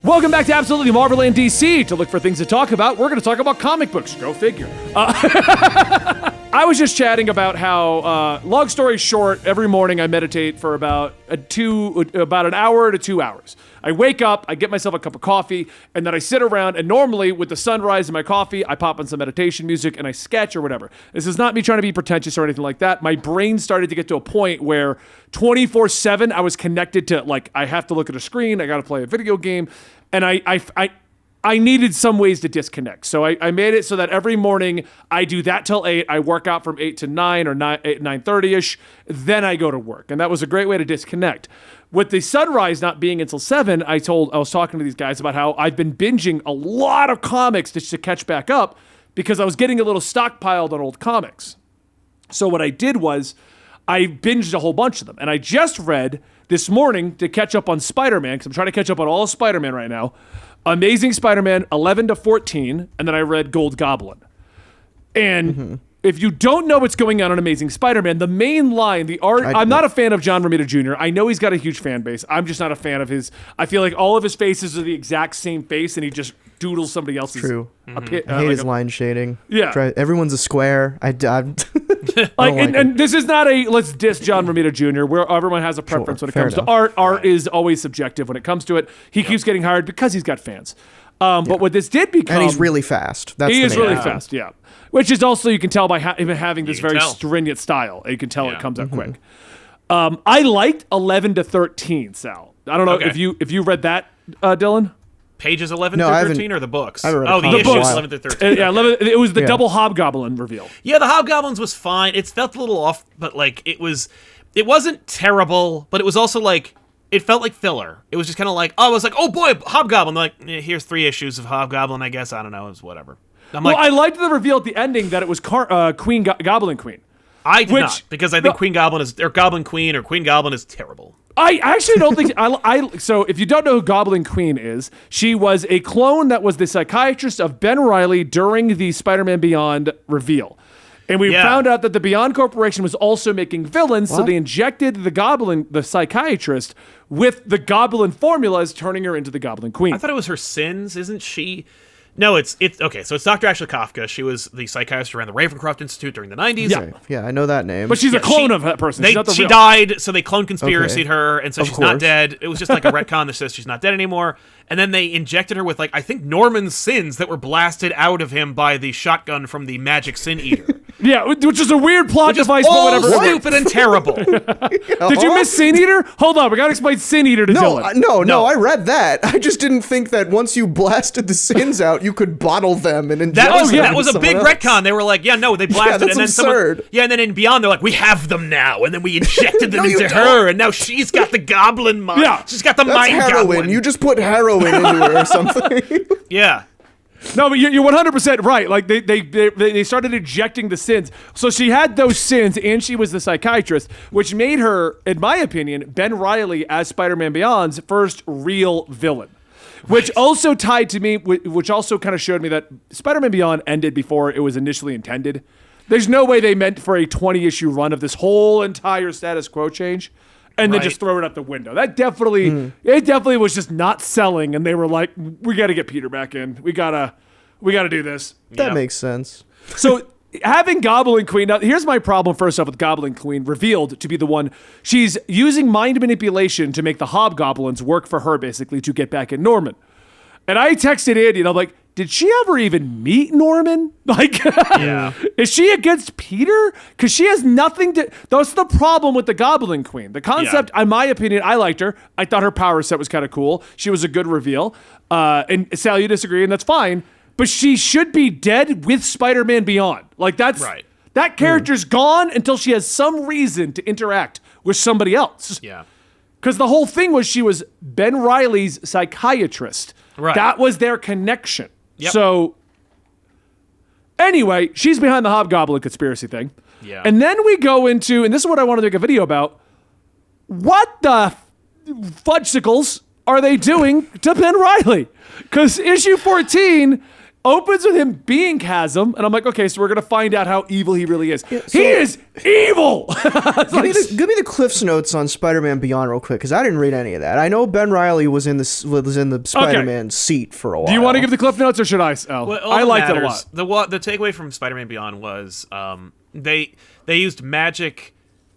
Welcome back to Absolutely Marvel and DC. To look for things to talk about, we're going to talk about comic books. Go figure. I was just chatting about how, long story short, every morning I meditate for about an hour to 2 hours. I wake up, I get myself a cup of coffee, and then I sit around, and normally with the sunrise and my coffee, I pop on some meditation music and I sketch or whatever. This is not me trying to be pretentious or anything like that. My brain started to get to a point where 24/7 I was connected to, like, I have to look at a screen, I got to play a video game, and I needed some ways to disconnect. So I made it so that every morning I do that till 8. I work out from 8 to 9 or 9:30ish. Then I go to work. And that was a great way to disconnect. With the sunrise not being until 7, I was talking to these guys about how I've been binging a lot of comics just to catch back up because I was getting a little stockpiled on old comics. So what I did was I binged a whole bunch of them. And I just read this morning to catch up on Spider-Man, because I'm trying to catch up on all of Spider-Man right now. Amazing Spider-Man 11 to 14, and then I read Gold Goblin. And if you don't know what's going on Amazing Spider-Man, the main line, the art, I'm not a fan of John Romita Jr. I know he's got a huge fan base. I'm just not a fan of his. I feel like all of his faces are the exact same face, and he just doodles somebody else's. True. I hate his line shading. Yeah. Everyone's a square. And this is not a let's diss John Romita Jr. where everyone has a preference when it comes to art. Art is always subjective when it comes to it. He keeps getting hired because he's got fans. But what this did become... And he's really fast. He is really fast, yeah. Which is also, you can tell by him having this very stringent style. You can tell it comes out quick. I liked 11 to 13, Sal. I don't know if you read that, Dylan? Pages 11 through 13 or the books? I read the books. 11 through 13. Yeah, 11, it was the double Hobgoblin reveal. Yeah, the Hobgoblins was fine. It felt a little off, but like it wasn't terrible, but it was also like, it felt like filler. It was just kind of like, I was like, oh boy, Hobgoblin. Like, here's 3 issues of Hobgoblin, I guess. I don't know, it was whatever. I liked the reveal at the ending that it was Goblin Queen. I did not, because I think Queen Goblin is, or Goblin Queen or Queen Goblin is terrible. I actually don't think so if you don't know who Goblin Queen is, she was a clone that was the psychiatrist of Ben Reilly during the Spider-Man Beyond reveal. And we found out that the Beyond Corporation was also making villains, so they injected the psychiatrist with the Goblin formulas, turning her into the Goblin Queen. I thought it was her sins, isn't she? No, it's okay. So it's Dr. Ashley Kafka. She was the psychiatrist who ran the Ravencroft Institute during the 90s. Yeah, I know that name. But she's a clone of that person. She died, so they clone conspiracied her, and so she's not dead. It was just like a retcon that says she's not dead anymore. And then they injected her with, like, I think Norman's sins that were blasted out of him by the shotgun from the magic Sin Eater. Yeah, which is a weird plot device, but whatever. Stupid and terrible. Did you miss Sin Eater? Hold on, we gotta explain Sin Eater to Dylan. No, I read that. I just didn't think that once you blasted the sins out, you could bottle them and inject them. That was a big retcon. They were like, they blasted, that's absurd. And then in Beyond, they're like, we have them now, and then we injected them into her, and now she's got the Goblin mind. Yeah, she's got the mind heroin. Goblin. You just put heroin into her or something. Yeah. No, but you're 100% right. Like they started injecting the sins. So she had those sins, and she was the psychiatrist, which made her, in my opinion, Ben Reilly as Spider-Man Beyond's first real villain. Which also tied to me, which also kind of showed me that Spider-Man Beyond ended before it was initially intended. There's no way they meant for a 20-issue run of this whole entire status quo change. And then just throw it out the window. That definitely, it definitely was just not selling. And they were like, we got to get Peter back in. We gotta do this. That makes sense. So having Goblin Queen, now here's my problem first off with Goblin Queen, revealed to be the one, she's using mind manipulation to make the Hobgoblins work for her basically to get back at Norman. And I texted Andy and I'm like, did she ever even meet Norman? Like, is she against Peter? Because she has nothing to... That's the problem with the Goblin Queen. The concept, in my opinion, I liked her. I thought her power set was kind of cool. She was a good reveal. And Sal, you disagree, and that's fine. But she should be dead with Spider-Man Beyond. Like, that's... Right. That character's gone until she has some reason to interact with somebody else. Yeah. Because the whole thing was she was Ben Reilly's psychiatrist. Right. That was their connection. Yep. So, anyway, she's behind the Hobgoblin conspiracy thing. Yeah. And then we go into, and this is what I want to make a video about, what the fudgesicles are they doing to Ben Reilly? Because issue 14 Opens with him being Chasm, and I'm like, okay, so we're gonna find out how evil he really is. Yeah, He is evil. Give me the Cliff's Notes on Spider-Man Beyond real quick, because I didn't read any of that. I know Ben Reilly was in the Spider-Man seat for a while. Do you want to give the Cliff Notes, or should I? Al? Well, I liked it a lot. The takeaway from Spider-Man Beyond was they used magic,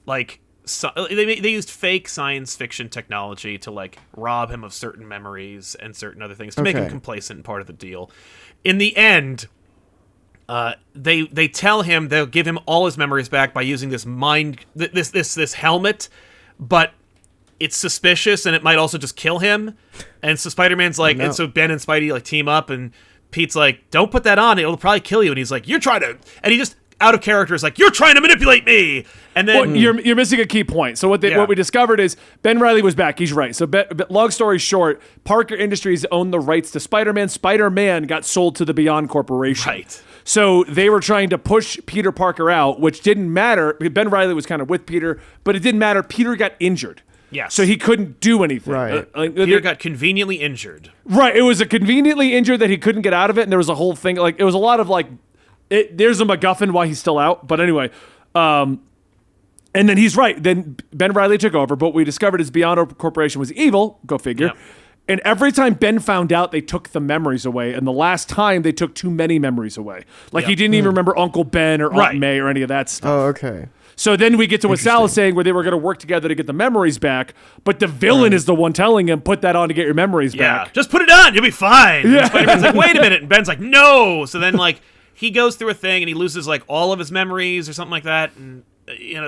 like they used fake science fiction technology to like rob him of certain memories and certain other things to make him complacent and part of the deal. In the end, they tell him they'll give him all his memories back by using this this helmet, but it's suspicious and it might also just kill him. And so Spider-Man's like, and so Ben and Spidey like team up, and Pete's like, "Don't put that on; it'll probably kill you." And he's like, "You're trying to," and he just out of character is like, "You're trying to manipulate me." And then you're missing a key point. So what we discovered is Ben Reilly was back. He's right. So long story short, Parker Industries owned the rights to Spider-Man. Spider-Man got sold to the Beyond Corporation. Right. So they were trying to push Peter Parker out, which didn't matter. Ben Reilly was kind of with Peter, but it didn't matter. Peter got injured. Yes. So he couldn't do anything. Right. Peter got conveniently injured. Right. It was a conveniently injured that he couldn't get out of it, and there was a whole thing. Like it was a lot of like, there's a MacGuffin why he's still out. But anyway, and then he's right. Then Ben Reilly took over, but what we discovered is Beyond Corporation was evil. Go figure. Yep. And every time Ben found out, they took the memories away. And the last time, they took too many memories away. Like he didn't even remember Uncle Ben or Aunt May or any of that stuff. Oh, okay. So then we get to what Sal is saying, where they were going to work together to get the memories back, but the villain is the one telling him, put that on to get your memories back. Just put it on, you'll be fine. Yeah. And Spider-Man's like, wait a minute, and Ben's like, no. So then like he goes through a thing and he loses like all of his memories or something like that, and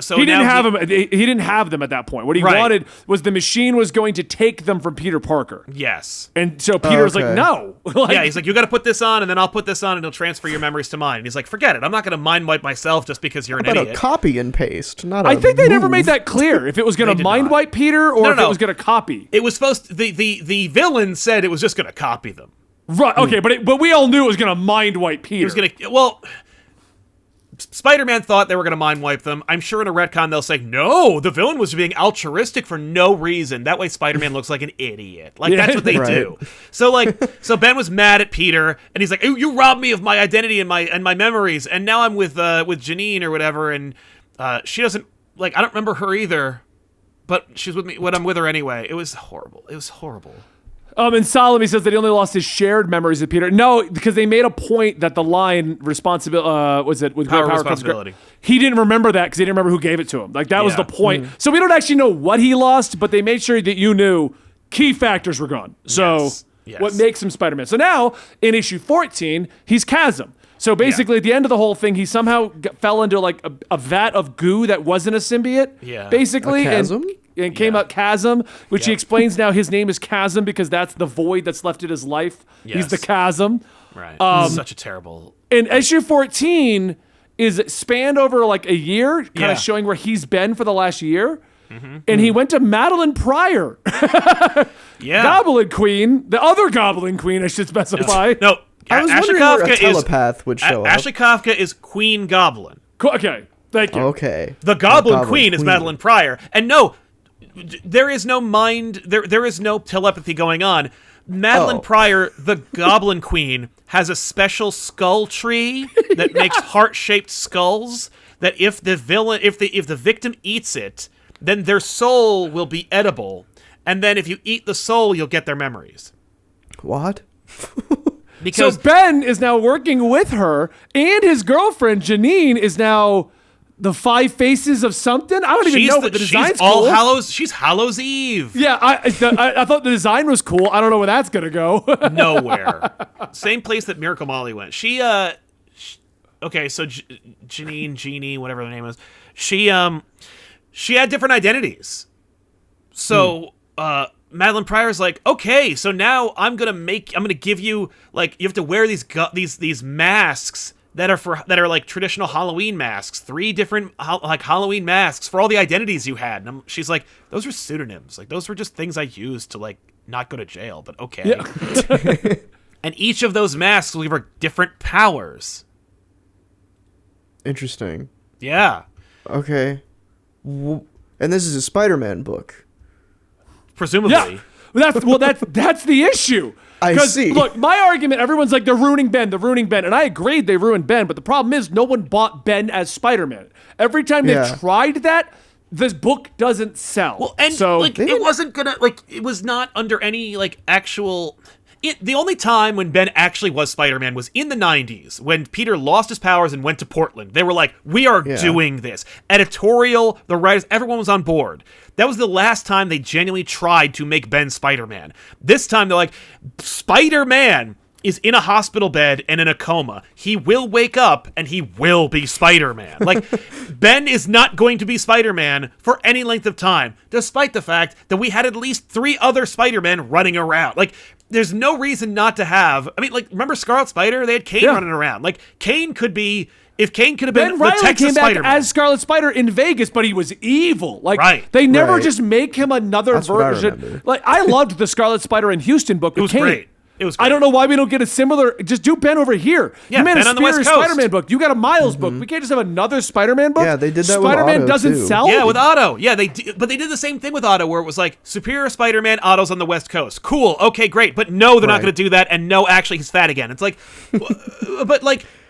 so he didn't have them. He didn't have them at that point. What he wanted was the machine was going to take them from Peter Parker. Yes. And so Peter was like, no. He's like, you got to put this on, and then I'll put this on, and it'll transfer your memories to mine. And he's like, forget it. I'm not going to mind wipe myself just because you're an idiot. But a copy and paste, not I think they never made that clear if it was going to mind wipe Peter or if it was going to copy. It was supposed to, the villain said it was just going to copy them. Right. Okay, but we all knew it was going to mind wipe Peter. It was going to. Well, Spider-Man thought they were going to mind wipe them. I'm sure in a retcon they'll say, no, the villain was being altruistic for no reason. That way Spider-Man looks like an idiot. Like, that's what they do. So Ben was mad at Peter, and he's like, you robbed me of my identity and my memories, and now I'm with Janine or whatever, and she doesn't, like, I don't remember her either, but she's with me when I'm with her anyway. It was horrible. It was horrible. And Solomon says that he only lost his shared memories of Peter. No, because they made a point that the line responsibility was it with power great responsibility. He didn't remember that because he didn't remember who gave it to him. Like that was the point. So we don't actually know what he lost, but they made sure that you knew key factors were gone. So what makes him Spider-Man? So now in issue 14, he's Chasm. So basically, at the end of the whole thing, he somehow fell into like a vat of goo that wasn't a symbiote. Yeah, basically, a chasm? and came out Chasm, which he explains now his name is Chasm because that's the void that's left in his life. Yes. He's the Chasm. Right. Such a terrible. And issue 14 is spanned over like a year, kind of showing where he's been for the last year. And he went to Madeline Pryor. Goblin Queen, the other Goblin Queen, I should specify. No. I was wondering where a telepath would show up. Ashley Kafka is Queen Goblin. Okay, thank you. Okay. The Goblin Queen is Madeline Pryor. And no, there is no mind, there is no telepathy going on. Madeline Pryor, the Goblin Queen, has a special skull tree that makes heart-shaped skulls that if the victim eats it, then their soul will be edible. And then if you eat the soul, you'll get their memories. What? So Ben is now working with her, and his girlfriend Janine is now the Five Faces of something. I don't even know, but the design's cool. She's Hallows Eve. Yeah, I thought the design was cool. I don't know where that's gonna go. Nowhere. Same place that Miracle Molly went. Okay, so Jeannie, whatever her name is, she had different identities. So Madeline Pryor's like, okay, so now I'm gonna give you, like, you have to wear these masks that are like traditional Halloween masks, 3 different like Halloween masks for all the identities you had. And she's like, those were pseudonyms, like those were just things I used to like not go to jail, but okay. Yeah. And each of those masks will give her different powers. Interesting. Yeah. Okay. And this is a Spider-Man book. Presumably. Yeah. That's the issue. I see. Look, my argument, everyone's like, they're ruining Ben, and I agreed they ruined Ben, but the problem is no one bought Ben as Spider-Man. Every time they've tried that, this book doesn't sell. Well, and so it wasn't gonna it was not under any actual. The only time when Ben actually was Spider-Man was in the 90s, when Peter lost his powers and went to Portland. They were like, we are doing this. Editorial, the writers, everyone was on board. That was the last time they genuinely tried to make Ben Spider-Man. This time, they're like, Spider-Man is in a hospital bed and in a coma. He will wake up and he will be Spider-Man. Ben is not going to be Spider-Man for any length of time, despite the fact that we had at least 3 other Spider-Men running around. There's no reason not to have. I mean, remember Scarlet Spider? They had Kane running around. Kane could be. If Kane could have been Ben the Reilly Texas came back Spider-Man as Scarlet Spider in Vegas, but he was evil. Right. They never Right. just make him another That's what I version. remember. I loved the Scarlet Spider in Houston book. It was great. It was great. I don't know why we don't get a similar. Just do Ben over here. Yeah, you made Ben a on the West Superior Coast. Spider-Man book. You got a Miles book. We can't just have another Spider-Man book. Yeah, they did that with Spider-Man Otto, doesn't too. sell. Yeah, with Otto. Yeah, but they did the same thing with Otto, where it was Superior Spider-Man, Otto's on the West Coast. Cool. Okay, great. But no, they're not Right. going to do that. And no, actually, he's fat again. It's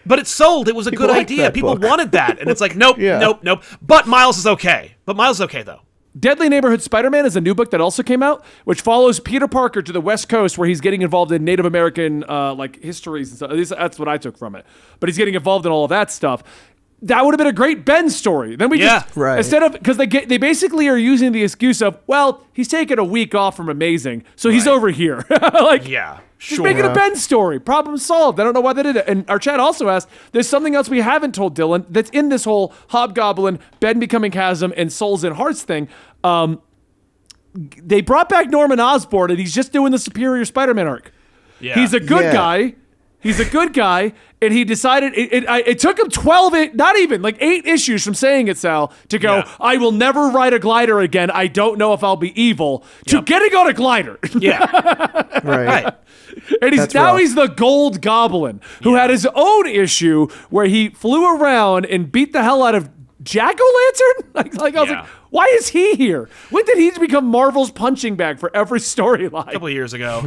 but it sold. It was a good liked idea. that People book. wanted that. And it's nope, Yeah. nope. But Miles is okay. Though. Deadly Neighborhood Spider-Man is a new book that also came out, which follows Peter Parker to the West Coast, where he's getting involved in Native American histories and stuff. At least that's what I took from it. But he's getting involved in all of that stuff. That would have been a great Ben story. Then we just Right. instead of because they basically are using the excuse of, well, he's taking a week off from Amazing, so he's over here. Yeah, Just sure. make it a Ben story. Problem solved. I don't know why they did it. And our chat also asked, there's something else we haven't told Dylan that's in this whole Hobgoblin, Ben becoming Chasm, and Souls and Hearts thing. They brought back Norman Osborn, and he's just doing the Superior Spider-Man arc. Yeah. He's a good guy. He's a good guy, and he decided it took him 8 issues from saying it, Sal, to go, I will never ride a glider again. I don't know if I'll be evil, to getting on a glider. Yeah. Right. And That's now rough. he's the Gold Goblin, who had his own issue where he flew around and beat the hell out of Jack-o'-lantern? I was like, why is he here? When did he become Marvel's punching bag for every storyline? A couple of years ago.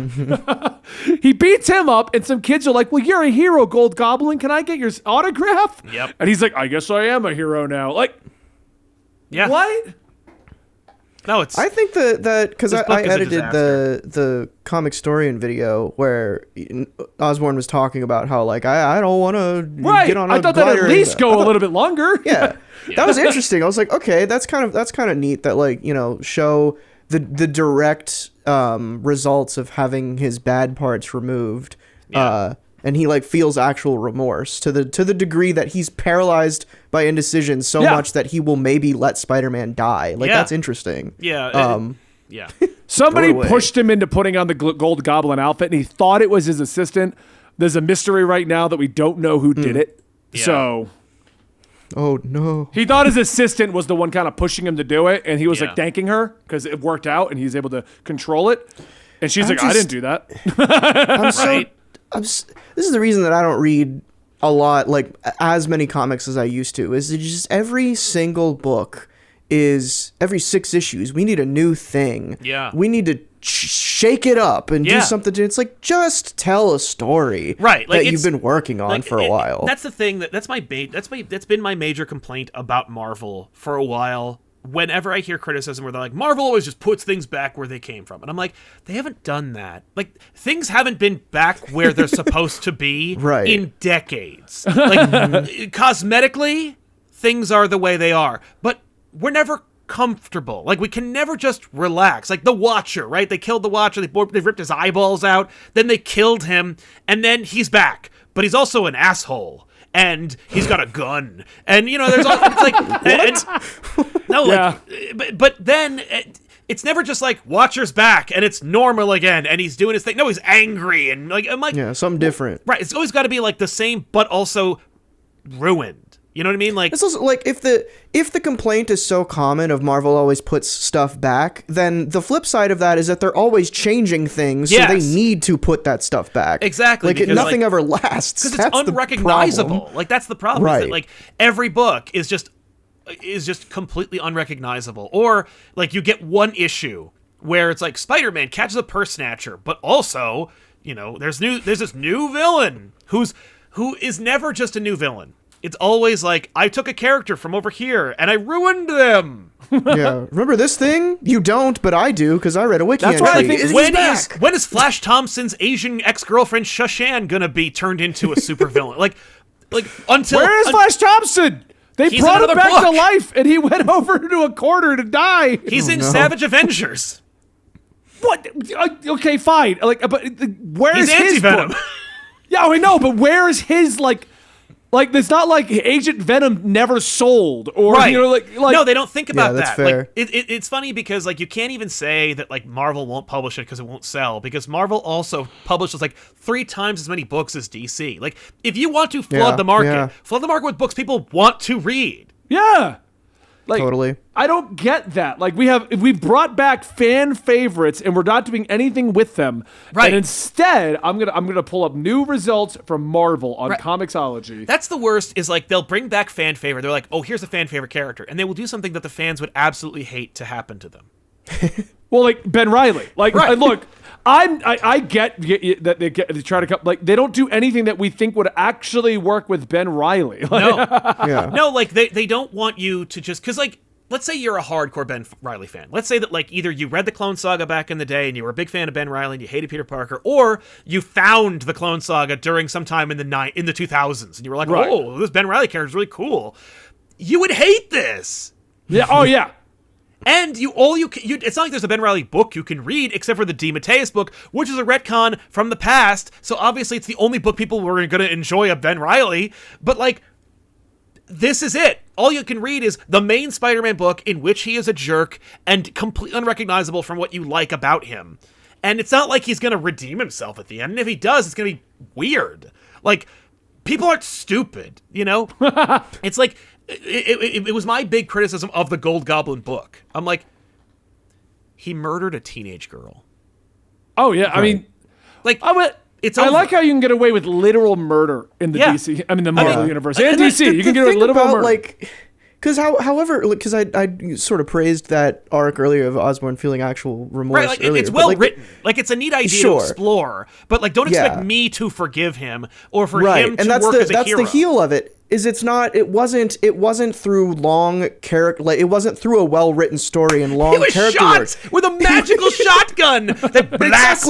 He beats him up, and some kids are like, well, you're a hero, Gold Goblin. Can I get your autograph? Yep. And he's like, I guess I am a hero now. Yeah. What? No, it's. I think that because This I book is a edited disaster. the Comicstorian video where Osborn was talking about how I don't want to Right. get on a I thought that'd glider at and- least go a little bit longer. Yeah. That was interesting. I was like, okay, that's kind of neat that show the direct results of having his bad parts removed. Yeah. And he feels actual remorse to the degree that he's paralyzed by indecision so much that he will maybe let Spider-Man die. That's interesting. Yeah. Yeah. Somebody Throw it away. pushed him into putting on the Gold Goblin outfit, and he thought it was his assistant. There's a mystery right now that we don't know who did it. Yeah. So Oh no. he thought his assistant was the one kind of pushing him to do it, and he was Yeah. thanking her because it worked out, and he's able to control it. And she's like, I didn't do that. Right. This is the reason that I don't read a lot, as many comics as I used to, is it just every single book is every 6 issues. We need a new thing. Yeah. We need to shake it up and do Yeah. something. It's just tell a story. Right, that you've been working on for a while. That's the thing that's been my major complaint about Marvel for a while. Whenever I hear criticism where they're like, Marvel always just puts things back where they came from. And I'm like, they haven't done that. Things haven't been back where they're supposed to be Right. in decades. Cosmetically, things are the way they are. But we're never comfortable. We can never just relax. The Watcher, right? They killed the Watcher. They ripped his eyeballs out. Then they killed him. And then he's back. But he's also an asshole. And he's got a gun, and there's all it's but then it's never just Watcher's back and it's normal again and he's doing his thing. No, he's angry and I'm like, yeah, something different. right? It's always got to be the same, but also ruined. You know what I mean? It's also if the complaint is so common of Marvel always puts stuff back, then the flip side of that is that they're always changing things, so they Yes. need to put that stuff back. Exactly, because, nothing ever lasts because That's it's the unrecognizable. problem. That's the problem. Right. Is that, every book is just completely unrecognizable, or you get one issue where it's like Spider-Man catches a purse snatcher, but also, you know, there's this new villain who is never just a new villain. It's always like, I took a character from over here and I ruined them. Yeah. Remember this thing? You don't, but I do, because I read a wiki That's entry. why I think when is Flash Thompson's Asian ex-girlfriend Shashan gonna be turned into a supervillain? like until Where is Flash Thompson? They He's brought in him another back book. to life, and he went over to a corner to die. he's in Savage Avengers. What? Okay, fine. Like, but where He's is his Anti-Venom. book? Yeah, I know, but where is his like? It's not like Agent Venom never sold, or Right. you know, like no, they don't think about that's that. fair. Like, it's funny because like you can't even say that like Marvel won't publish it because it won't sell, because Marvel also publishes like 3 times as many books as DC. Like, if you want to flood the market, flood the market with books people want to read. Yeah. Like, Totally. I don't get that. Like, we've brought back fan favorites and we're not doing anything with them. Right. And instead, I'm gonna pull up new results from Marvel on Right. Comicsology. That's the worst, is like they'll bring back fan favorite. They're like, oh, here's a fan favorite character, and they will do something that the fans would absolutely hate to happen to them. Well, like Ben Reilly. Like, Right. look, I get that they try to come. Like, they don't do anything that we think would actually work with Ben Reilly. Like, No, Yeah. no, like they don't want you to just, because like, let's say you're a hardcore Ben Reilly fan. Let's say that like either you read the Clone Saga back in the day and you were a big fan of Ben Reilly and you hated Peter Parker, or you found the Clone Saga during some time in the 2000s and you were like, Right. oh, this Ben Reilly character is really cool. You would hate this. yeah. Oh yeah. And it's not like there's a Ben Reilly book you can read except for the DeMatteis book, which is a retcon from the past. So obviously it's the only book people were going to enjoy of Ben Reilly. But like, this is it. All you can read is the main Spider-Man book in which he is a jerk and completely unrecognizable from what you like about him. And it's not like he's going to redeem himself at the end. And if he does, it's going to be weird. Like, people aren't stupid, you know? It's like, it was my big criticism of the Gold Goblin book. I'm like, he murdered a teenage girl. Oh yeah. I mean, Like, it's I over. like how you can get away with literal murder in the Yeah. DC. I mean, the Marvel Yeah. universe And and DC. You can get away with thing literal about, murder. like, because I sort of praised that arc earlier of Osborn feeling actual remorse Right, like earlier. it's but, well like, written. Like, it's a neat idea Sure. to explore, but like, don't expect Yeah. me to forgive him or for right, him to and that's work the as a that's hero. the heel of it. Is it wasn't through long character, like, it wasn't through a well written story and long He was character shot work. with a magical shotgun that blasted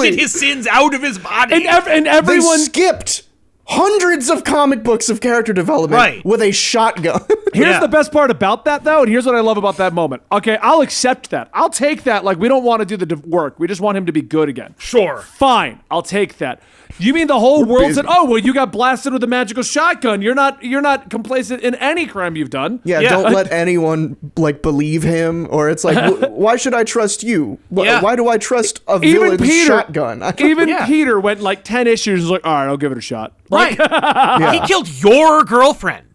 Exactly. his sins out of his body. and everyone They skipped hundreds of comic books of character development Right. with a shotgun. Here's Yeah. the best part about that, though, and here's what I love about that moment. Okay, I'll accept that. I'll take that. Like, we don't want to do the work. We just want him to be good again. Sure. Fine, I'll take that. You mean the whole world busy. said, "Oh, well, you got blasted with a magical shotgun. You're not complacent in any crime you've done." Yeah, Yeah. don't let anyone like believe him, or it's like, why should I trust you? Yeah. Why do I trust a Even villain's Peter, shotgun? even Yeah. Peter went like 10 issues. And was like, all right, I'll give it a shot. Right. Yeah. He killed your girlfriend.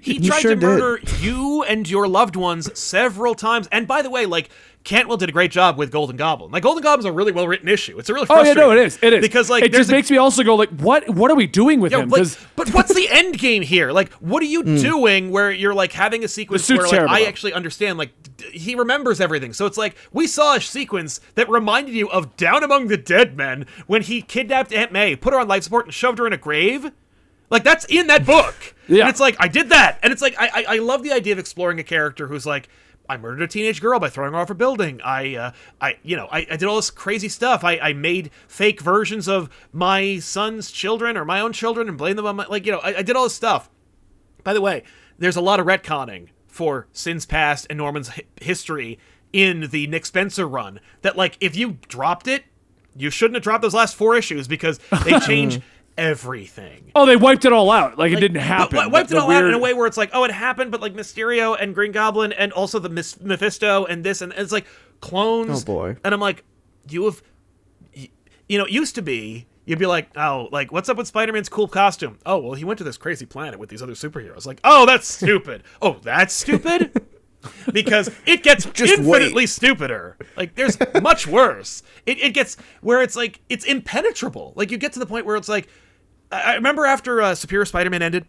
He tried sure to did. murder you and your loved ones several times. And by the way, like, Cantwell did a great job with Golden Goblin. Like, Golden Goblin's a really well-written issue. It's a really Oh yeah, frustrating. no, it is. It is Because like, it there's just makes me also go like, what are we doing with him? like, 'Cause but what's the end game here? Like, what are you doing where you're like having a sequence The suit's where like terrible, I though. actually understand, like, he remembers everything. So it's like, we saw a sequence that reminded you of Down Among the Dead Men when he kidnapped Aunt May, put her on life support, and shoved her in a grave. Like, that's in that book. Yeah. And it's like, I did that. And it's like, I love the idea of exploring a character who's like, I murdered a teenage girl by throwing her off a building. I did all this crazy stuff. I made fake versions of my son's children or my own children and blamed them on my, like, I did all this stuff. By the way, there's a lot of retconning for Sins Past and Norman's history in the Nick Spencer run that, like, if you dropped it, you shouldn't have dropped those last 4 issues because they change everything. oh, they wiped it all out. Like it didn't But happen. wiped it The all out in weird- a way where it's like, oh, it happened, but like Mysterio and Green Goblin and also the Mephisto and this, and it's like clones. Oh, boy. And I'm like, it used to be, you'd be like, oh, like, what's up with Spider-Man's cool costume? Oh, well, he went to this crazy planet with these other superheroes. Like, oh, that's stupid. Oh, that's stupid? Because it gets Just infinitely stupider. Like, there's much worse. It gets where it's like, it's impenetrable. Like, you get to the point where it's like, I remember after Superior Spider-Man ended,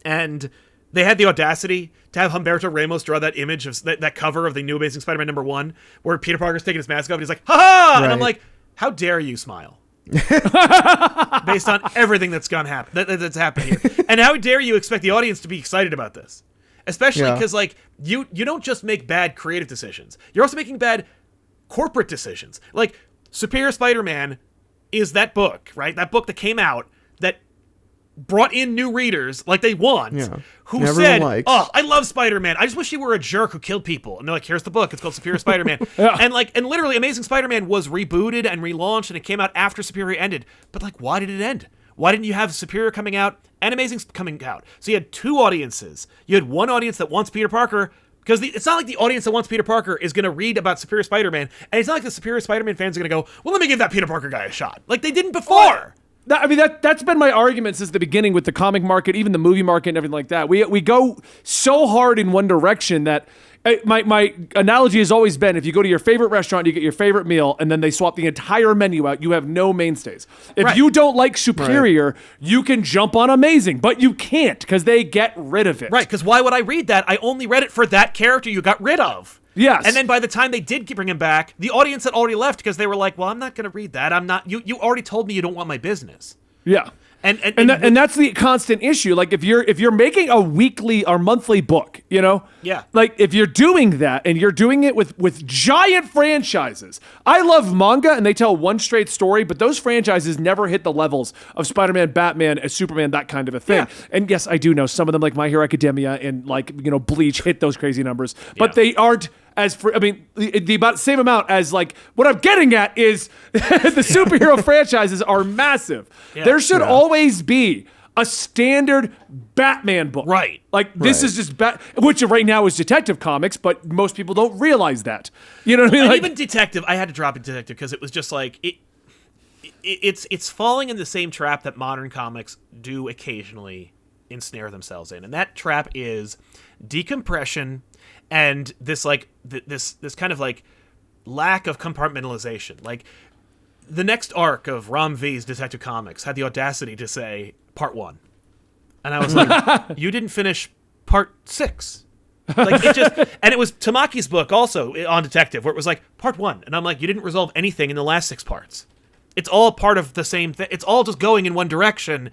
and they had the audacity to have Humberto Ramos draw that image of that cover of the New Amazing Spider-Man #1, where Peter Parker's taking his mask off and he's like, "Ha ha!" And I'm like, how dare you smile? Based on everything that's that's happened here, and how dare you expect the audience to be excited about this? Especially because like you don't just make bad creative decisions, you're also making bad corporate decisions. Like Superior Spider-Man is that book, right? That book that came out that brought in new readers like they want, who said, "Oh, I love Spider-Man. I just wish he were a jerk who killed people." And they're like, "Here's the book. It's called Superior Spider-Man." And literally, Amazing Spider-Man was rebooted and relaunched, and it came out after Superior ended. But like, why did it end? Why didn't you have Superior coming out and Amazing coming out? So you had two audiences. You had one audience that wants Peter Parker, because it's not like the audience that wants Peter Parker is going to read about Superior Spider-Man, and it's not like the Superior Spider-Man fans are going to go, "Well, let me give that Peter Parker guy a shot," like they didn't before. I mean, that's been my argument since the beginning with the comic market, even the movie market and everything like that. We go so hard in one direction that my analogy has always been, if you go to your favorite restaurant, you get your favorite meal, and then they swap the entire menu out, you have no mainstays. If you don't like Superior, you can jump on Amazing, but you can't because they get rid of it. Right, because why would I read that? I only read it for that character you got rid of. Yes. And then by the time they did bring him back, the audience had already left because they were like, "Well, I'm not going to read that. I'm not. You already told me you don't want my business." Yeah. And that's the constant issue. Like if you're making a weekly or monthly book, you know? Yeah. Like if you're doing that and you're doing it with giant franchises. I love manga and they tell one straight story, but those franchises never hit the levels of Spider-Man, Batman, and Superman, that kind of a thing. Yeah. And yes, I do know some of them, like My Hero Academia and like, you know, Bleach, hit those crazy numbers, but they aren't the about same amount as like what I'm getting at is the superhero franchises are massive. Yeah. There should always be a standard Batman book. Right. Like this is just which right now is Detective Comics, but most people don't realize that. You know what I mean? And like, even Detective, I had to drop it Detective because it was just like it's falling in the same trap that modern comics do occasionally ensnare themselves in. And that trap is decompression and this like this kind of like lack of compartmentalization. Like the next arc of Ram V's Detective Comics had the audacity to say part 1, and I was like, "You didn't finish part 6." Like it just, and it was Tamaki's book also on Detective where it was like part 1, and I'm like, "You didn't resolve anything in the last 6 parts. It's all part of the same thing. It's all just going in one direction."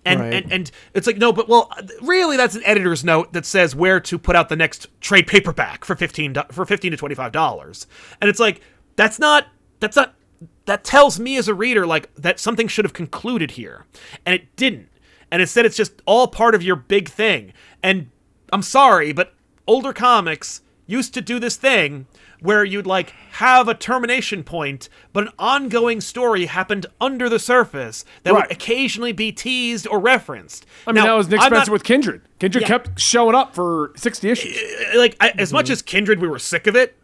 And it's like, no, but well, really, that's an editor's note that says where to put out the next trade paperback for $15 to $25, and it's like that tells me as a reader like that something should have concluded here, and it didn't, and instead it's just all part of your big thing. And I'm sorry, but older comics used to do this thing where you'd like have a termination point, but an ongoing story happened under the surface that would occasionally be teased or referenced. I mean, that was Nick Spencer with Kindred. Kindred kept showing up for 60 issues. As much as Kindred, we were sick of it.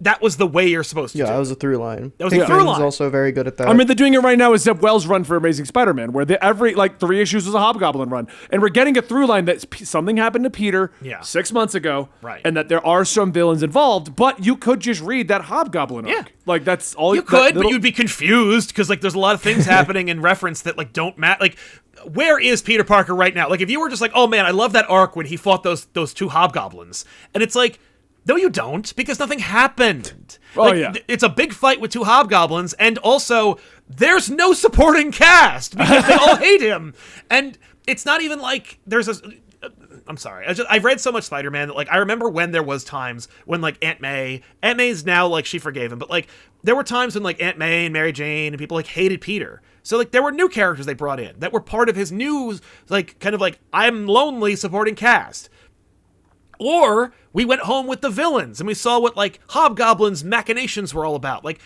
That was the way you're supposed to do it. Yeah, that was a through line. That was a through line. He's also very good at that. I mean, they're doing it right now with Zeb Wells' run for Amazing Spider-Man, where every 3 issues was a Hobgoblin run. And we're getting a through line that something happened to Peter 6 months ago, and that there are some villains involved, but you could just read that Hobgoblin arc. Yeah. Like, that's all you could, but you'd be confused because like there's a lot of things happening in reference that like don't matter. Like, where is Peter Parker right now? Like, if you were just like, "Oh man, I love that arc when he fought those 2 Hobgoblins," and it's like, no, you don't, because nothing happened. It's a big fight with 2 Hobgoblins, and also there's no supporting cast because they all hate him. And it's not even like there's a. I'm sorry. I've read so much Spider-Man that like I remember when there was times when like Aunt May's now like she forgave him, but like there were times when like Aunt May and Mary Jane and people like hated Peter. So like there were new characters they brought in that were part of his new like kind of like I'm lonely supporting cast. Or we went home with the villains and we saw what like Hobgoblin's machinations were all about. Like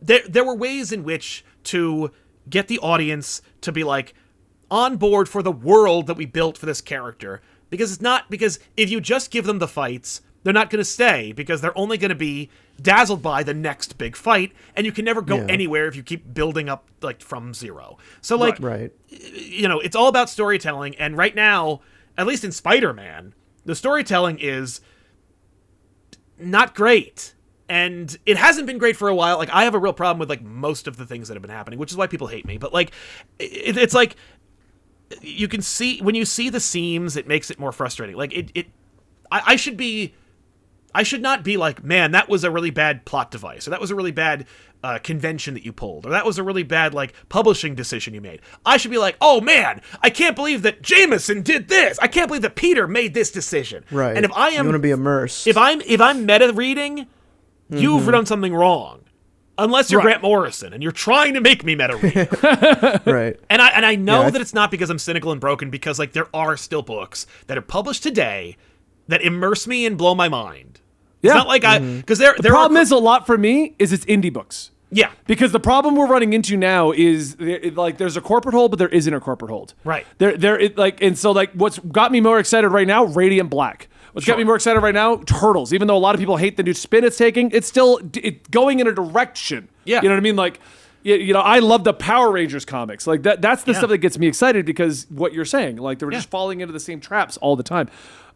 there were ways in which to get the audience to be like on board for the world that we built for this character. Because if you just give them the fights, they're not going to stay because they're only going to be dazzled by the next big fight, and you can never go anywhere if you keep building up like from zero. So like, you know, it's all about storytelling. And right now, at least in Spider-Man, the storytelling is not great. And it hasn't been great for a while. Like, I have a real problem with, like, most of the things that have been happening, which is why people hate me. But, like, it's like, you can see when you see the seams, it makes it more frustrating. Like I should not be like, man, that was a really bad plot device, or that was a really bad convention that you pulled, or that was a really bad like publishing decision you made. I should be like, oh man, I can't believe that Jameson did this. I can't believe that Peter made this decision. Right. And if I am, you want to be immersed. If I'm meta reading, you've done something wrong. Unless you're Grant Morrison and you're trying to make me meta read. Right. And I know that it's not because I'm cynical and broken, because like there are still books that are published today that immerse me and blow my mind. It's not like because the problem is a lot for me is it's indie books. Yeah. Because the problem we're running into now is like there's a corporate hold, but there isn't a corporate hold. Right. And so what's got me more excited right now, Radiant Black. What's got me more excited right now, Turtles. Even though a lot of people hate the new spin it's taking, it's still going in a direction. Yeah. You know what I mean? Like, I love the Power Rangers comics. Like that's the stuff that gets me excited, because what you're saying, like they were just falling into the same traps all the time.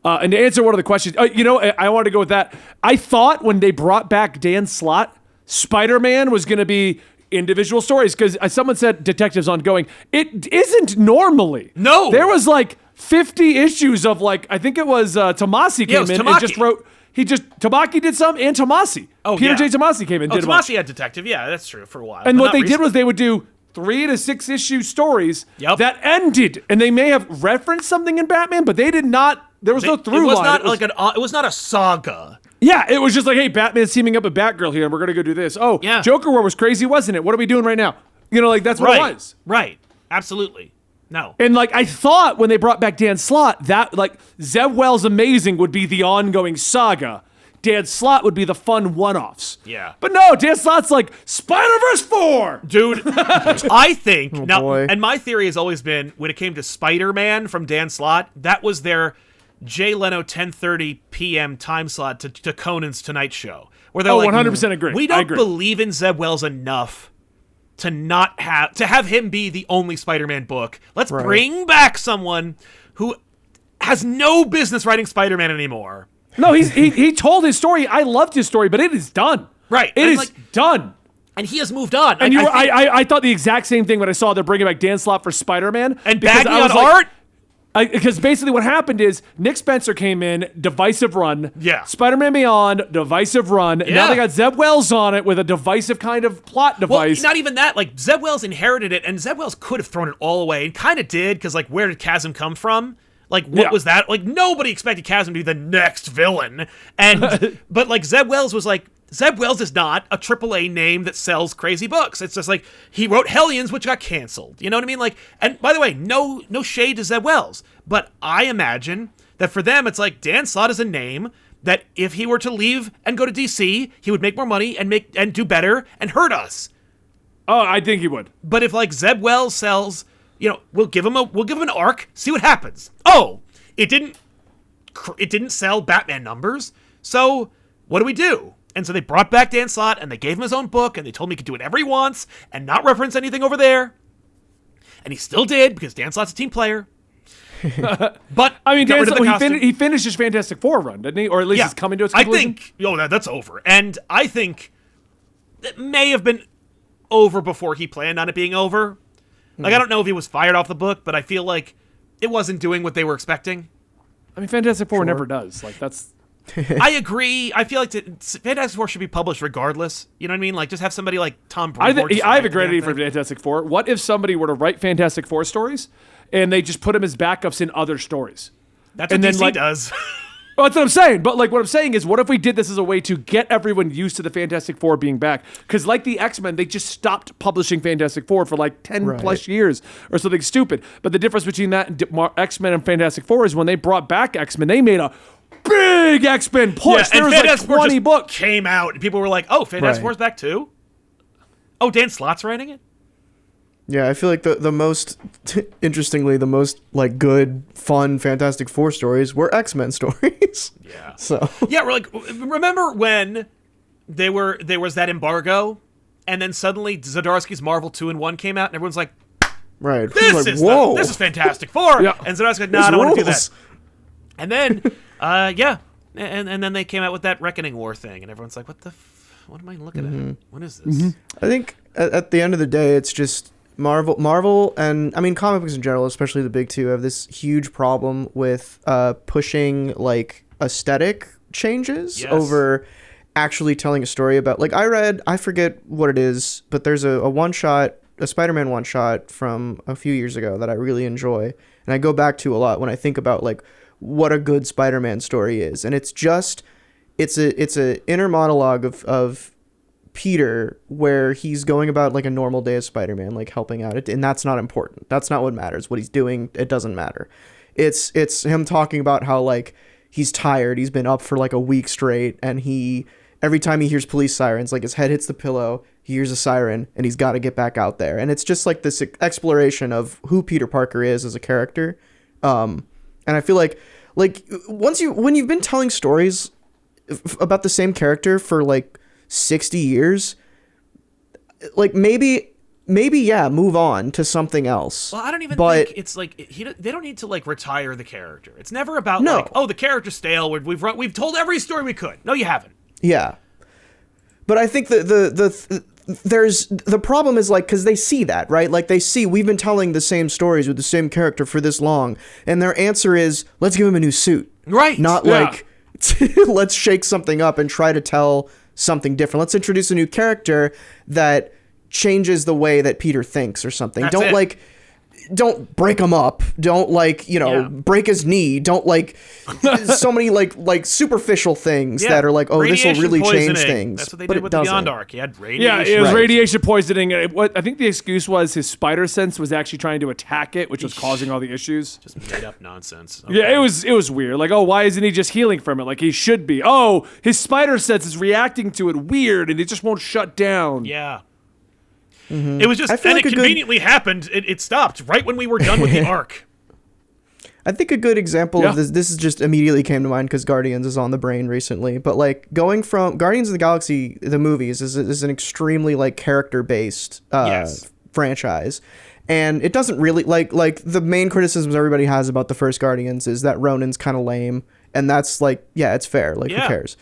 And to answer one of the questions, I wanted to go with that. I thought when they brought back Dan Slott, Spider-Man was going to be individual stories, because someone said detectives ongoing. It isn't normally. No. There was like 50 issues of like, I think it was Tomasi came in and just wrote. Tamaki did some, and Tomasi. Peter J. Tomasi came in. Did Tomasi had detective. Yeah, that's true for a while. And what they did was they would do 3 to 6 issue stories that ended, and they may have referenced something in Batman, but they did not. There was no through line. It was not a saga. Yeah, it was just like, hey, Batman's teaming up with Batgirl here, and we're gonna go do this. Oh, yeah. Joker War was crazy, wasn't it? What are we doing right now? That's what it was. Right. Absolutely. No. And I thought when they brought back Dan Slott, that Zeb Wells' Amazing would be the ongoing saga. Dan Slott would be the fun one-offs. Yeah. But no, Dan Slott's like Spider-Verse 4! Dude, I think, boy. and my theory has always been, when it came to Spider-Man from Dan Slott, that was their Jay Leno 10:30 p.m. time slot to Conan's Tonight Show. Where they're 100% agree. We don't believe in Zeb Wells enough to have him be the only Spider-Man book. Let's bring back someone who has no business writing Spider-Man anymore. No, he told his story. I loved his story, but it is done. Right. It is done. And he has moved on. And I thought the exact same thing when I saw they're bringing back Dan Slott for Spider-Man. And bagging on art? Because basically what happened is Nick Spencer came in, divisive run. Yeah. Spider-Man Beyond, divisive run. Yeah. Now they got Zeb Wells on it with a divisive kind of plot device. Well, not even that. Like, Zeb Wells inherited it, and Zeb Wells could have thrown it all away, and kind of did, because, where did Chasm come from? What was that? Nobody expected Chasm to be the next villain. And but, Zeb Wells was Zeb Wells is not a AAA name that sells crazy books. It's just he wrote Hellions, which got canceled. You know what I mean? And by the way, no shade to Zeb Wells, but I imagine that for them, it's Dan Slott is a name that if he were to leave and go to DC, he would make more money and do better and hurt us. Oh, I think he would. But if Zeb Wells sells, we'll give him an arc, see what happens. Oh, it didn't sell Batman numbers, so what do we do? And so they brought back Dan Slott, and they gave him his own book, and they told him he could do whatever he wants and not reference anything over there. And he still did, because Dan Slott's a team player. But I mean, he finished his Fantastic Four run, didn't he? Or at least he's coming to its conclusion. I think, that's over. And I think it may have been over before he planned on it being over. I don't know if he was fired off the book, but I feel like it wasn't doing what they were expecting. I mean, Fantastic Four never does. That's... I agree. I feel like Fantastic Four should be published regardless. You know what I mean? Just have somebody like Tom Brevoort. I have a great idea for Fantastic Four. What if somebody were to write Fantastic Four stories, and they just put them as backups in other stories? That's what DC does. Well, that's what I'm saying. But what I'm saying is, what if we did this as a way to get everyone used to the Fantastic Four being back? Because like the X-Men, they just stopped publishing Fantastic Four for 10 plus years or something stupid. But the difference between that and X-Men and Fantastic Four is when they brought back X-Men, they made a big X-Men push. There was 20 books came out, and people were like, "Oh, Fantastic Four's back too." Oh, Dan Slott's writing it. Yeah, I feel like the most, interestingly, the most good, fun Fantastic Four stories were X-Men stories. Yeah. So. Yeah, we're remember when there was that embargo, and then suddenly Zdarsky's Marvel 2-in-1 came out, and everyone's like, right, this is Fantastic Four. Yeah. And Zdarsky's like, no, I don't want to do that. And then, and then they came out with that Reckoning War thing, and everyone's like, what am I looking at? What is this? I think at the end of the day, it's just Marvel, and I mean comic books in general, especially the big two, have this huge problem with pushing like aesthetic changes over actually telling a story about. Like I forget what it is, but there's a one shot, a Spider-Man one shot from a few years ago that I really enjoy, and I go back to a lot when I think about like what a good Spider-Man story is, and it's a inner monologue of Peter where he's going about like a normal day as Spider-Man, like helping out, and that's not important. That's not what matters. What he's doing, it doesn't matter. It's him talking about how like he's tired. He's been up for like a week straight, and every time he hears police sirens, like his head hits the pillow, he hears a siren, and he's got to get back out there. And it's just like this exploration of who Peter Parker is as a character. And I feel like when you've been telling stories about the same character for like 60 years, like maybe move on to something else. Well, I don't even think it's like they don't need to like retire the character. It's never about like, oh, the character's stale. We've told every story we could. No, you haven't. Yeah, but I think the problem is like, because they see that, right? Like they see we've been telling the same stories with the same character for this long, and their answer is let's give him a new suit, right? Not like let's shake something up and try to tell something different. Let's introduce a new character that changes the way that Peter thinks or something. Don't break him up. Don't break his knee. Don't so many like superficial things that are like, oh, this will really change things. That's what they did with the Beyond arc. He had radiation. Yeah, it was radiation poisoning. I think the excuse was his spider sense was actually trying to attack it, which was causing all the issues. Just made up nonsense. Okay. Yeah, it was weird. Like, oh, why isn't he just healing from it like he should be? Oh, his spider sense is reacting to it weird, and it just won't shut down. Yeah. Mm-hmm. It was just, and it conveniently happened. It stopped right when we were done with the arc. I think a good example of this is just immediately came to mind because Guardians is on the brain recently. But like going from Guardians of the Galaxy, the movies is an extremely like character based franchise, and it doesn't really like the main criticisms everybody has about the first Guardians is that Ronan's kind of lame, and that's like it's fair. Like who cares?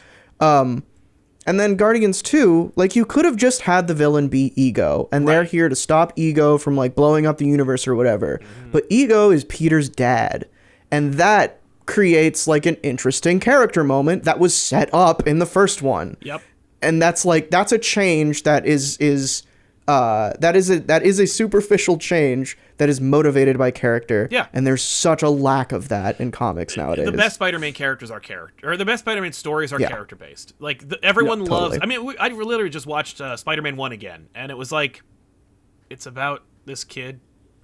And then Guardians 2, like you could have just had the villain be Ego, and they're here to stop Ego from like blowing up the universe or whatever. But Ego is Peter's dad, and that creates like an interesting character moment that was set up in the first one. Yep. And that's a change that is a superficial change that is motivated by character. Yeah. And there's such a lack of that in comics nowadays. The best Spider-Man characters are the best Spider-Man stories are character based. Like everyone loves. I mean, I literally just watched Spider-Man 1 again, and it was like, it's about this kid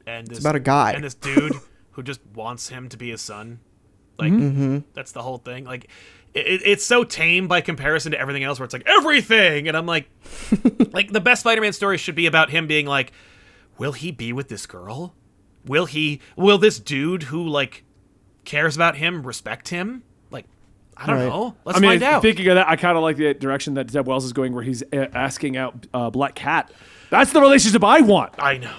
and it's about a guy and this dude who just wants him to be his son. Like that's the whole thing. Like it's so tame by comparison to everything else, where it's like everything, and I'm like, like the best Spider-Man story should be about him being like, will he be with this girl? Will this dude who like cares about him respect him? Like, I don't know. Let's find out. Thinking of that, I kind of like the direction that Zeb Wells is going, where he's asking out Black Cat. That's the relationship I want. I know.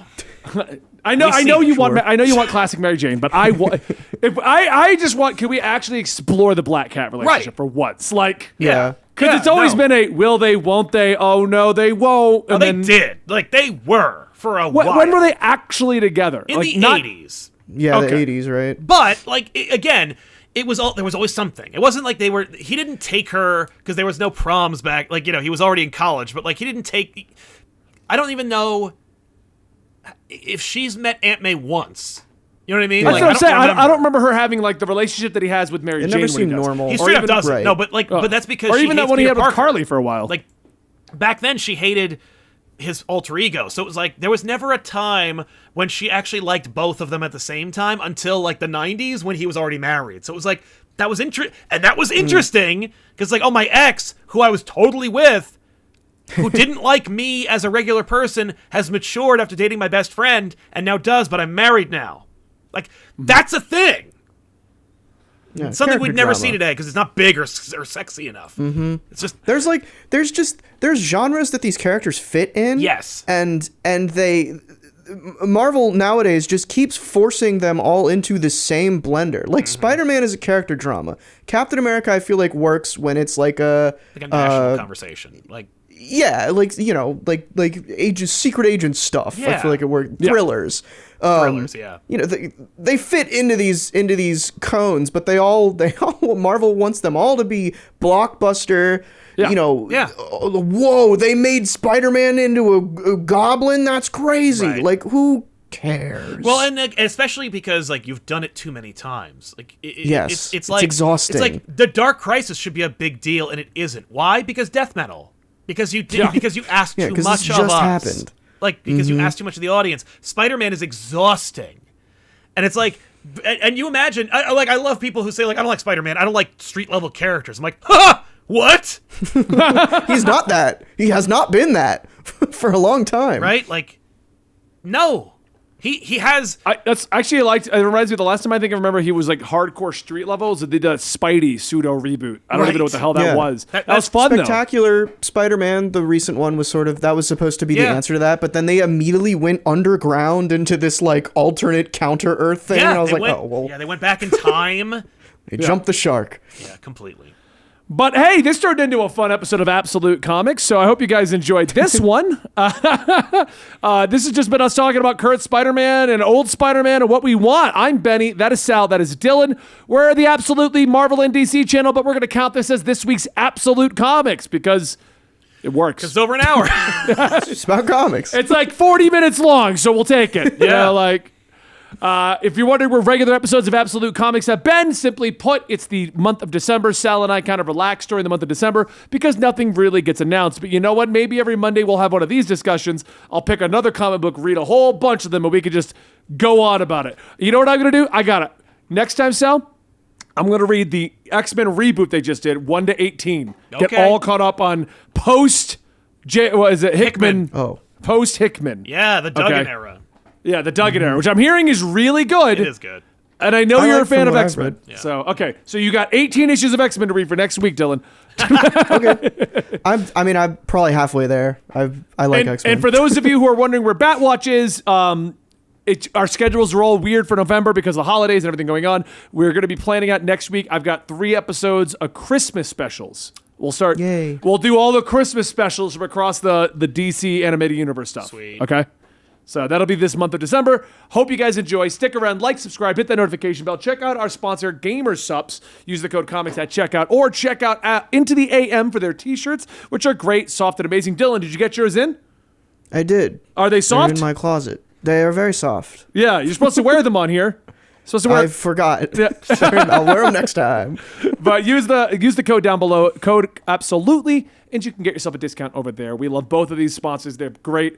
I know you want classic Mary Jane, but I just want. Can we actually explore the Black Cat relationship for once? Like, because it's always been a will they, won't they? Oh no, they won't. And they did. Like they were for a while. When were they actually together? In the 80s. Yeah, the 80s, right? But like again, there was always something. It wasn't like he didn't take her because there was no proms back. Like he was already in college, but like he didn't take. I don't even know if she's met Aunt May once. You know what I mean? That's what I'm saying. I don't remember her having like the relationship that he has with Mary Jane. It never seemed normal. He straight up doesn't. Right. No, but like, but that's because even that one he had with Carly for a while. Like back then, she hated his alter ego, so it was like there was never a time when she actually liked both of them at the same time until like the 90s when he was already married. So it was like that was interesting because like, oh, my ex, who I was totally with, who didn't like me as a regular person, has matured after dating my best friend and now does, but I'm married now. Like, that's a thing. Yeah, it's something we'd never see today because it's not big or sexy enough. Mm-hmm. It's just there's genres that these characters fit in. Yes, and Marvel nowadays just keeps forcing them all into the same blender. Like Spider-Man is a character drama. Captain America, I feel like, works when it's like a national conversation. Like Yeah, like secret agent stuff. I Yeah. feel like it worked. Thrillers. Thrillers, yeah. They fit into these cones, but they all Marvel wants them all to be blockbuster. Yeah. Yeah. Whoa! They made Spider-Man into a goblin. That's crazy. Right. Like, who cares? Well, and especially because like you've done it too many times. Like Yes, it's it's exhausting. It's like the Dark Crisis should be a big deal, and it isn't. Why? Because death metal. Because you did. Yeah. Because you asked too 'cause much this of just us. happened. Like because you asked too much of the audience. Spider-Man is exhausting, and it's like. And you imagine, I love people who say like I don't like Spider-Man. I don't like street level characters. I'm like, ha! What? He's not that. He has not been that for a long time. Right? Like, no. He has. That's actually it reminds me of the last time I think I remember he was like hardcore street levels. They did a Spidey pseudo reboot. I don't even know what the hell that Yeah. was. That was fun Spectacular Spider-Man, the recent one, was that was supposed to be the Yeah. answer to that, but then they immediately went underground into this like alternate counter Earth thing. Yeah, and I was they like, went, oh well, yeah, they went back in time. they jumped the shark. Yeah, completely. But hey, this turned into a fun episode of Absolute Comics, so I hope you guys enjoyed this one. This has just been us talking about current Spider-Man and old Spider-Man and what we want. I'm Benny. That is Sal. That is Dylan. We're the Absolutely Marvel and DC channel, but we're going to count this as this week's Absolute Comics because it works. It's over an hour. It's about comics. It's like 40 minutes long, so we'll take it. Yeah. If you're wondering where regular episodes of Absolute Comics have been, simply put, it's the month of December. Sal and I kind of relax during the month of December because nothing really gets announced. But you know what? Maybe every Monday we'll have one of these discussions. I'll pick another comic book, read a whole bunch of them, and we can just go on about it. You know what I'm going to do? I got it. Next time, Sal, I'm going to read the X-Men reboot they just did, 1 to 18. Get Okay. all caught up on Hickman. Oh. Post Hickman. Yeah, the Duggan Okay. era. Yeah, the Duggan era, which I'm hearing is really good. It is good. And I know I you're like a fan from of what I've X-Men. read. Yeah. So, okay. So you got 18 issues of X-Men to read for next week, Dylan. I'm probably halfway there. I like X-Men. And for those of you who are wondering where Batwatch is, our schedules are all weird for November because of the holidays and everything going on. We're going to be planning out next week. I've got 3 episodes of Christmas specials. We'll start. Yay. We'll do all the Christmas specials from across the DC animated universe stuff. Sweet. Okay. So that'll be this month of December. Hope you guys enjoy. Stick around, like, subscribe, hit that notification bell. Check out our sponsor, Gamersups. Use the code comics at checkout, or check out Into the AM for their t-shirts, which are great, soft, and amazing. Dylan, did you get yours in? I did. Are they They're soft? in my closet. They are very soft. Yeah, you're supposed to wear them on here. Supposed to wear. I forgot. Yeah. I'll wear them next time. But use the code down below, code absolutely, and you can get yourself a discount over there. We love both of these sponsors; they're great.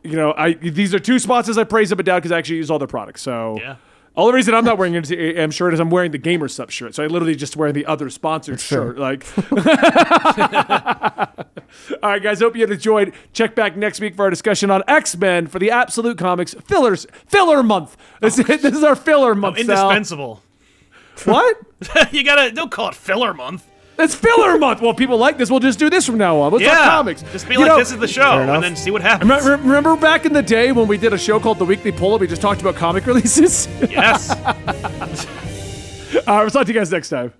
These are 2 sponsors I praise up and down because I actually use all their products. So Yeah. all the reason I'm not wearing an AM shirt is I'm wearing the Gamersup shirt. So I literally just wear the other sponsored shirt. Like, all right, guys. Hope you enjoyed. Check back next week for our discussion on X-Men for the Absolute Comics filler month. This is our filler month. Sal. Indispensable. What? Don't call it filler month. It's filler month. Well, people like this. We'll just do this from now on. We'll talk comics. Just be like, this is the show, and then see what happens. Remember back in the day when we did a show called The Weekly Pull-Up? We just talked about comic releases? Yes. All right, we'll talk to you guys next time.